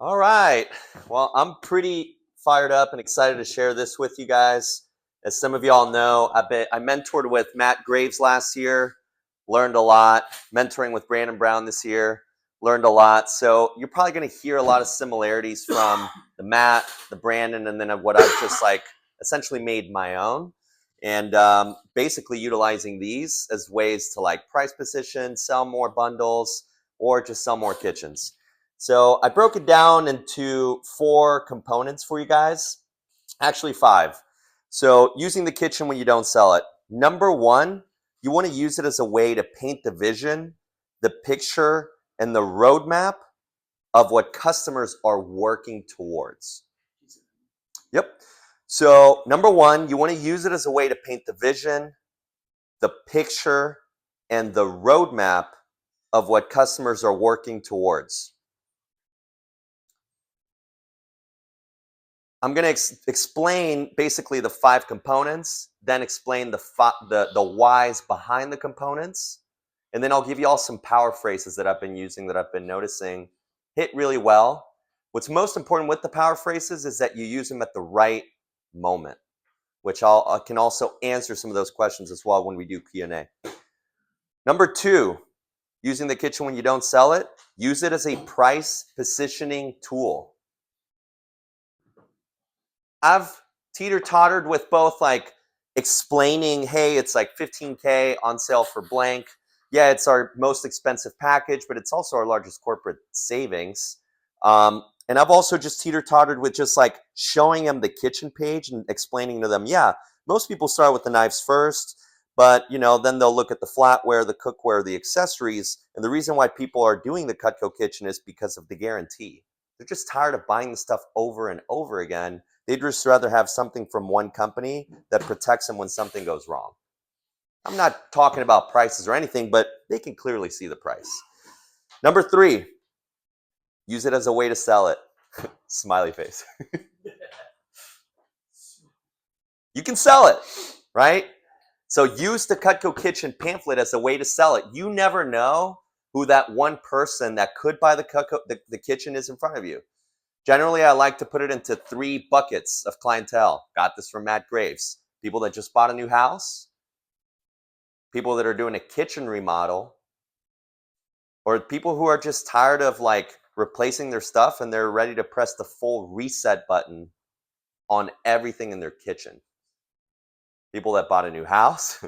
All right. Well, I'm pretty fired up and excited to share this with you guys. As some of y'all know, I mentored with Matt Graves last year, learned a lot. Mentoring with Brandon Brown this year, learned a lot. So you're probably going to hear a lot of similarities from the Matt, the Brandon, and then what I've just like essentially made my own. And basically utilizing these as ways to like price position, sell more bundles, or just sell more kitchens. So I broke it down into 4 components for you guys, actually 5. So using the kitchen when you don't sell it. Number 1, you want to use it as a way to paint the vision, the picture, and the roadmap of what customers are working towards. Yep. So number 1, you want to use it as a way to paint the vision, the picture, and the roadmap of what customers are working towards. I'm going to explain basically the 5 components, then explain the whys behind the components, and then I'll give you all some power phrases that I've been using that I've been noticing hit really well. What's most important with the power phrases is that you use them at the right moment, which I can also answer some of those questions as well when we do Q&A. Number 2, using the kitchen when you don't sell it, use it as a price positioning tool. I've teeter-tottered with both like explaining, hey, it's like $15K on sale for blank. Yeah, it's our most expensive package, but it's also our largest corporate savings. And I've also just teeter-tottered with just like showing them the kitchen page and explaining to them, yeah, most people start with the knives first, but then they'll look at the flatware, the cookware, the accessories. And the reason why people are doing the Cutco kitchen is because of the guarantee. They're just tired of buying the stuff over and over again. They'd just rather have something from one company that protects them when something goes wrong. I'm not talking about prices or anything, but they can clearly see the price. Number 3, use it as a way to sell it. Smiley face. You can sell it, right? So use the Cutco Kitchen pamphlet as a way to sell it. You never know who that one person that could buy the kitchen is in front of you. Generally, I like to put it into 3 buckets of clientele. Got this from Matt Graves. People that just bought a new house, people that are doing a kitchen remodel, or people who are just tired of like replacing their stuff and they're ready to press the full reset button on everything in their kitchen. People that bought a new house,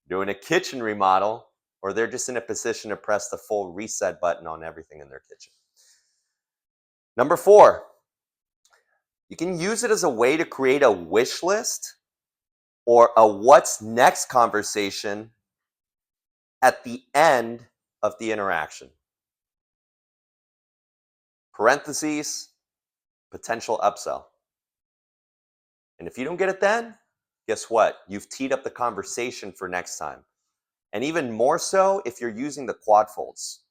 doing a kitchen remodel, or they're just in a position to press the full reset button on everything in their kitchen. Number 4, you can use it as a way to create a wish list or a what's next conversation at the end of the interaction. Parentheses, potential upsell. And if you don't get it then, guess what? You've teed up the conversation for next time. And even more so if you're using the quad folds.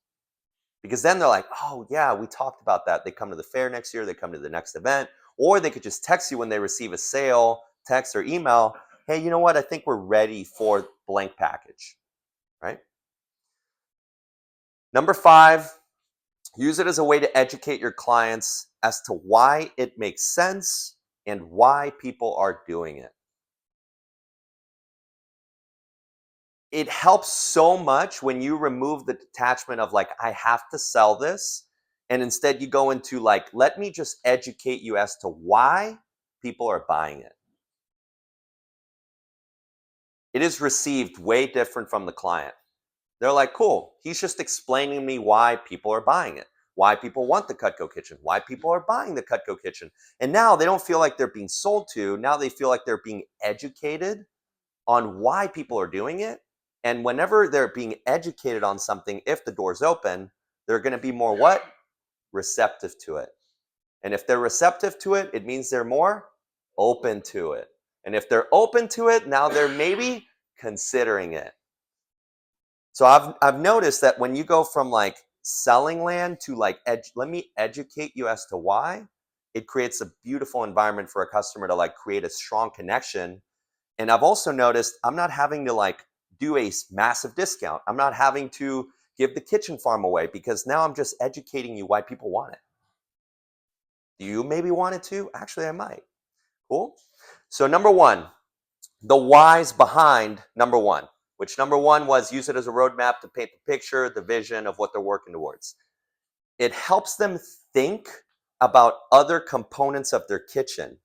Because then they're like, oh yeah, we talked about that. They come to the fair next year, they come to the next event, or they could just text you when they receive a sale, text or email, hey, you know what? I think we're ready for blank package, right? Number 5, use it as a way to educate your clients as to why it makes sense and why people are doing it. It helps so much when you remove the detachment of like, I have to sell this. And instead you go into like, let me just educate you as to why people are buying it. It is received way different from the client. They're like, cool, he's just explaining to me why people are buying it, why people want the Cutco kitchen, why people are buying the Cutco kitchen. And now they don't feel like they're being sold to. Now they feel like they're being educated on why people are doing it. And whenever they're being educated on something, if the door's open, they're going to be more what? Receptive to it. And if they're receptive to it, it means they're more open to it. And if they're open to it, now they're maybe considering it. So I've noticed that when you go from like selling land to like, let me educate you as to why, it creates a beautiful environment for a customer to like create a strong connection. And I've also noticed I'm not having to like do a massive discount. I'm not having to give the kitchen farm away because now I'm just educating you why people want it. Do you maybe want it to? Actually, I might. Cool. So number one, the whys behind number one, which number one was use it as a roadmap to paint the picture, the vision of what they're working towards. It helps them think about other components of their kitchen.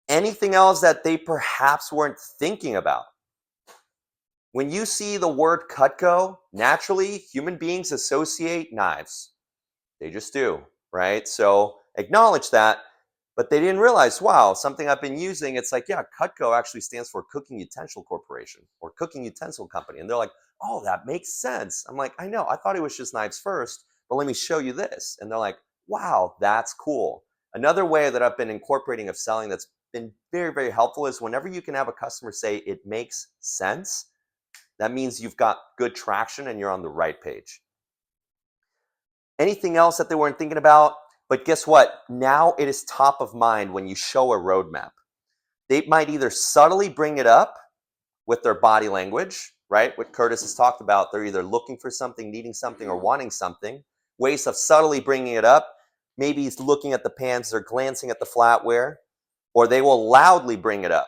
Anything else that they perhaps weren't thinking about. When you see the word Cutco, naturally human beings associate knives. They just do, right? So acknowledge that, but they didn't realize, wow, something I've been using, it's like, yeah, Cutco actually stands for Cooking Utensil Corporation or Cooking Utensil Company. And they're like, oh, that makes sense. I'm like, I know, I thought it was just knives first, but let me show you this. And they're like, wow, that's cool. Another way that I've been incorporating of selling that's been very, very helpful is whenever you can have a customer say it makes sense, that means you've got good traction and you're on the right page. Anything else that they weren't thinking about? But guess what? Now it is top of mind when you show a roadmap. They might either subtly bring it up with their body language, right? What Curtis has talked about. They're either looking for something, needing something, or wanting something. Ways of subtly bringing it up. Maybe he's looking at the pans, they're glancing at the flatware, or they will loudly bring it up.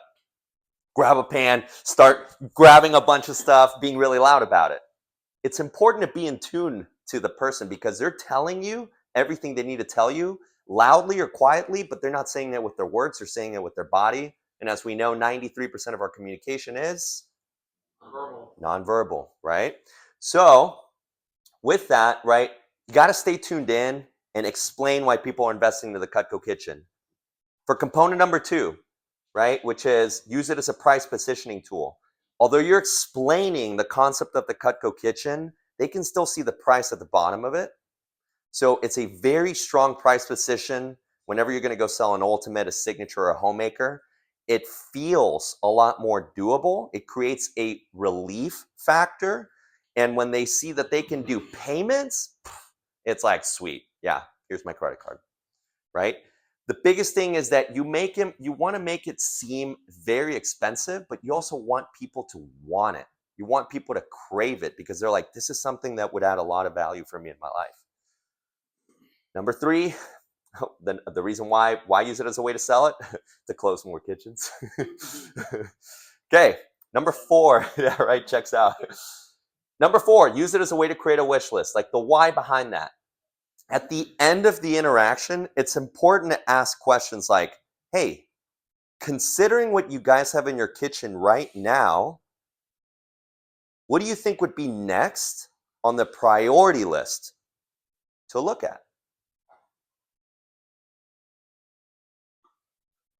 Grab a pan, start grabbing a bunch of stuff, being really loud about it. It's important to be in tune to the person because they're telling you everything they need to tell you loudly or quietly, but they're not saying it with their words, they're saying it with their body. And as we know, 93% of our communication is nonverbal, right? So with that, right, you got to stay tuned in and explain why people are investing into the Cutco kitchen. For component number two, right, which is use it as a price positioning tool. Although you're explaining the concept of the Cutco kitchen, they can still see the price at the bottom of it. So it's a very strong price position whenever you're going to go sell an ultimate, a signature, or a homemaker. It feels a lot more doable. It creates a relief factor. And when they see that they can do payments, it's like, sweet. Yeah, here's my credit card, right? The biggest thing is that you want to make it seem very expensive, but you also want people to want it. You want people to crave it because they're like, this is something that would add a lot of value for me in my life. Number three, the reason why use it as a way to sell it? To close more kitchens. Okay, number four, yeah, right, checks out. Number four, use it as a way to create a wish list, like the why behind that. At the end of the interaction, it's important to ask questions like, hey, considering what you guys have in your kitchen right now, what do you think would be next on the priority list to look at?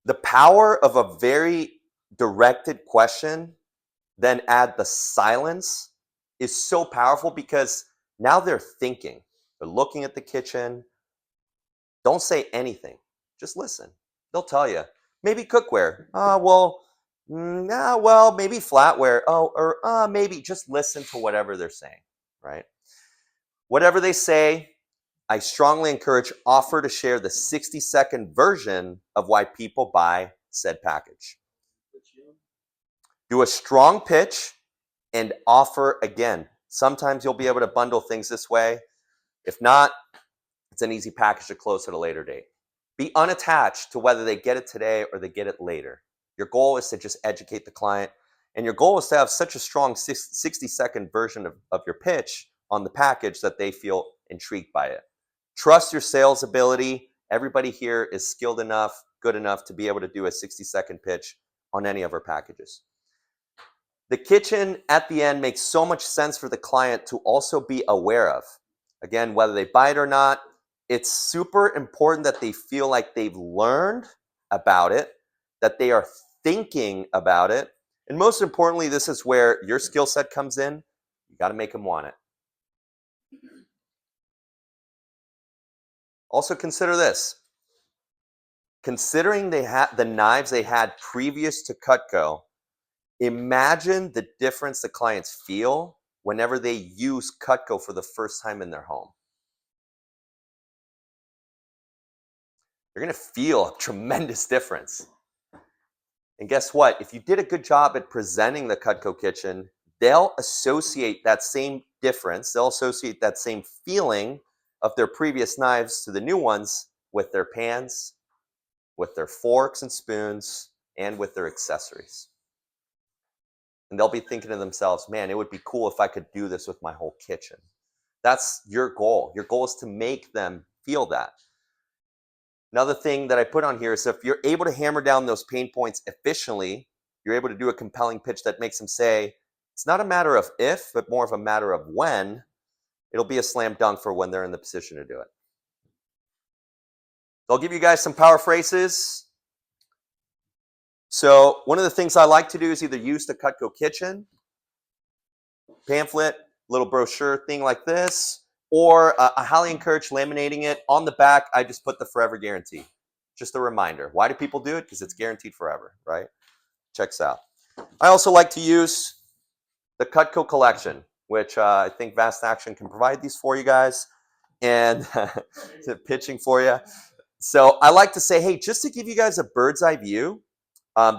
The power of a very directed question, then add the silence, is so powerful because now they're thinking. They're looking at the kitchen. Don't say anything. Just listen. They'll tell you. Maybe cookware. Maybe flatware. Or maybe just listen to whatever they're saying, right? Whatever they say, I strongly encourage offer to share the 60-second version of why people buy said package. Do a strong pitch and offer again. Sometimes you'll be able to bundle things this way. If not, it's an easy package to close at a later date. Be unattached to whether they get it today or they get it later. Your goal is to just educate the client. And your goal is to have such a strong 60-second version of your pitch on the package that they feel intrigued by it. Trust your sales ability. Everybody here is skilled enough, good enough to be able to do a 60-second pitch on any of our packages. The kitchen at the end makes so much sense for the client to also be aware of. Again, whether they buy it or not, it's super important that they feel like they've learned about it, that they are thinking about it. And most importantly, this is where your skill set comes in. You got to make them want it. Also consider this. Considering the knives they had previous to Cutco, imagine the difference the clients feel whenever they use Cutco for the first time in their home. You're going to feel a tremendous difference. And guess what? If you did a good job at presenting the Cutco kitchen, they'll associate that same difference, they'll associate that same feeling of their previous knives to the new ones with their pans, with their forks and spoons, and with their accessories. And they'll be thinking to themselves, man, it would be cool if I could do this with my whole kitchen. That's your goal. Your goal is to make them feel that. Another thing that I put on here is if you're able to hammer down those pain points efficiently, you're able to do a compelling pitch that makes them say, it's not a matter of if, but more of a matter of when, it'll be a slam dunk for when they're in the position to do it. So I'll give you guys some power phrases. So one of the things I like to do is either use the Cutco kitchen pamphlet, little brochure thing like this, or I highly encourage laminating it. On the back, I just put the forever guarantee. Just a reminder. Why do people do it? Because it's guaranteed forever, right? Checks out. I also like to use the Cutco collection, which I think Vast Action can provide these for you guys, and pitching for you. So I like to say, hey, just to give you guys a bird's eye view,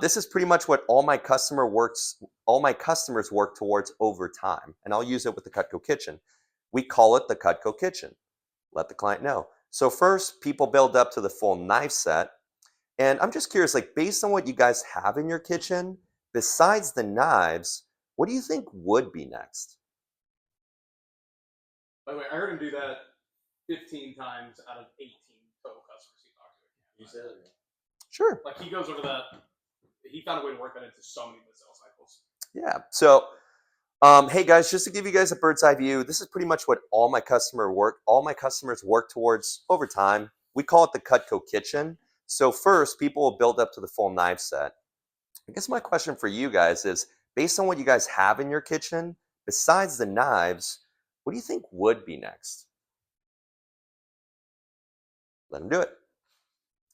this is pretty much what all my customers work towards over time, and I'll use it with the Cutco kitchen. We call it the Cutco kitchen. Let the client know. So first, people build up to the full knife set, and I'm just curious, like based on what you guys have in your kitchen, besides the knives, what do you think would be next? By the way, I heard him do that 15 times out of 18 total customers he talked to. You said it. Sure. Like he goes over that. He found a way to work that into so many of the sales cycles. Yeah. So, hey guys, just to give you guys a bird's eye view, this is pretty much what all my customers work towards over time. We call it the Cutco kitchen. So first, people will build up to the full knife set. I guess my question for you guys is, based on what you guys have in your kitchen, besides the knives, what do you think would be next? Let them do it.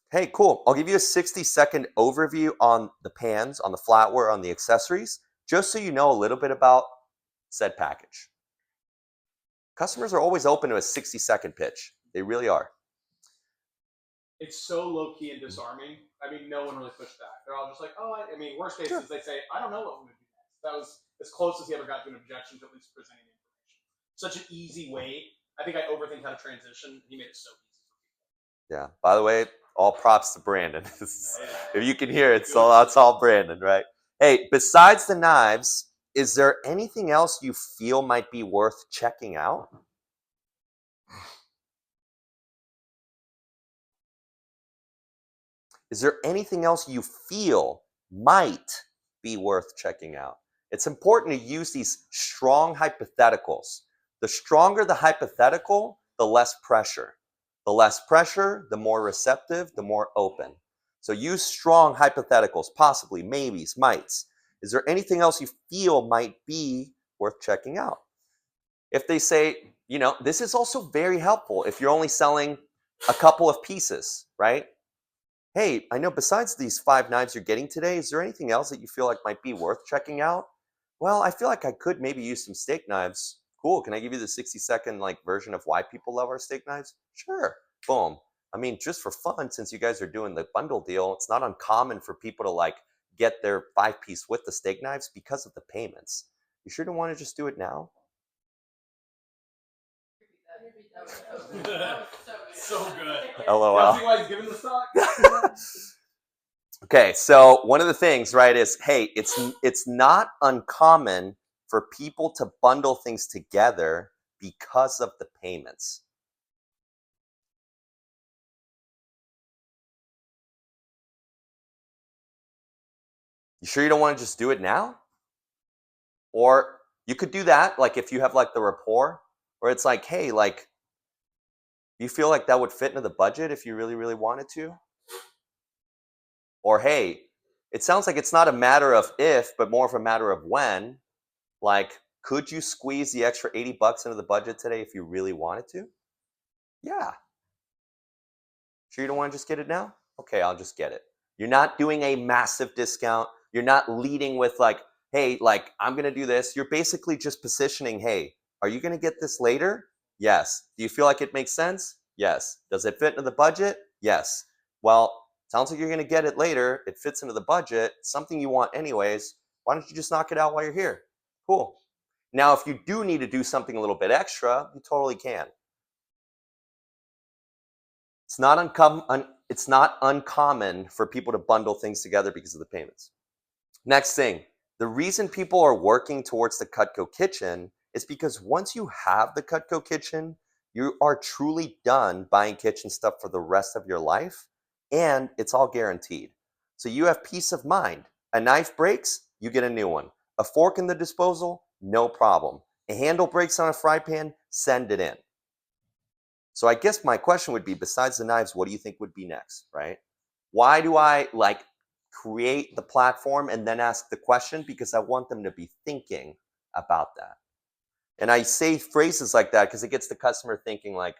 Hey, cool. I'll give you a 60-second overview on the pans, on the flatware, on the accessories, just so you know a little bit about said package. Customers are always open to a 60-second pitch. They really are. It's so low-key and disarming. I mean, no one really pushed back. They're all just like, oh, I mean, worst case is they say, I don't know what we're going to do next. That was as close as he ever got to an objection to at least presenting the information. Such an easy way. I think I overthink how to transition. He made it so easy for people. Yeah. By the way, all props to Brandon. If you can hear it, so that's all Brandon, right? Hey, besides the knives, is there anything else you feel might be worth checking out? Is there anything else you feel might be worth checking out? It's important to use these strong hypotheticals. The stronger the hypothetical, the less pressure. The less pressure, the more receptive, the more open. So use strong hypotheticals, possibly, maybes, mights. Is there anything else you feel might be worth checking out? If they say, this is also very helpful if you're only selling a couple of pieces, right? Hey, I know besides these 5 knives you're getting today, is there anything else that you feel like might be worth checking out? Well, I feel like I could maybe use some steak knives. Cool. Can I give you the 60-second version of why people love our steak knives? Sure. Boom. I mean, just for fun, since you guys are doing the bundle deal, it's not uncommon for people to get their 5-piece with the steak knives because of the payments. You sure don't want to just do it now? So good. LOL. That's why he's giving the stock. Okay, so one of the things, right, is, hey, it's not uncommon for people to bundle things together because of the payments. You sure you don't want to just do it now? Or you could do that, if you have the rapport, where it's like, hey, you feel like that would fit into the budget if you really, really wanted to? Or, hey, it sounds like it's not a matter of if, but more of a matter of when. Could you squeeze the extra $80 into the budget today if you really wanted to? Yeah. Sure you don't want to just get it now? Okay, I'll just get it. You're not doing a massive discount. You're not leading with hey, I'm going to do this. You're basically just positioning, hey, are you going to get this later? Yes. Do you feel like it makes sense? Yes. Does it fit into the budget? Yes. Well, sounds like you're going to get it later. It fits into the budget. Something you want anyways. Why don't you just knock it out while you're here? Cool. Now, if you do need to do something a little bit extra, you totally can. It's not uncommon for people to bundle things together because of the payments. Next thing, the reason people are working towards the Cutco kitchen is because once you have the Cutco kitchen, you are truly done buying kitchen stuff for the rest of your life, and it's all guaranteed. So you have peace of mind. A knife breaks, you get a new one. A fork in the disposal, no problem. A handle breaks on a fry pan, send it in. So I guess my question would be, besides the knives, what do you think would be next, right? Why do I create the platform and then ask the question? Because I want them to be thinking about that. And I say phrases like that because it gets the customer thinking like,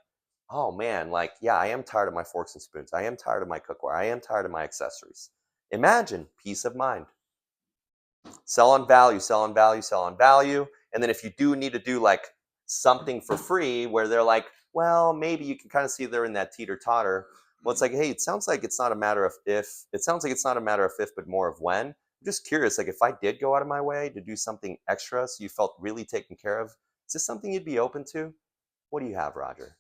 oh man, yeah, I am tired of my forks and spoons. I am tired of my cookware. I am tired of my accessories. Imagine peace of mind. Sell on value, sell on value, sell on value. And then if you do need to do something for free where they're like, well, maybe you can kind of see they're in that teeter totter. Well, it's like, hey, it sounds like it's not a matter of if. It sounds like it's not a matter of if, but more of when. I'm just curious, if I did go out of my way to do something extra so you felt really taken care of, is this something you'd be open to? What do you have, Roger?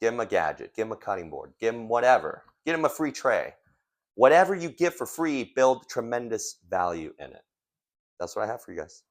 Give him a gadget, give him a cutting board, give him whatever. Get him a free tray. Whatever you give for free, build tremendous value in it. That's what I have for you guys.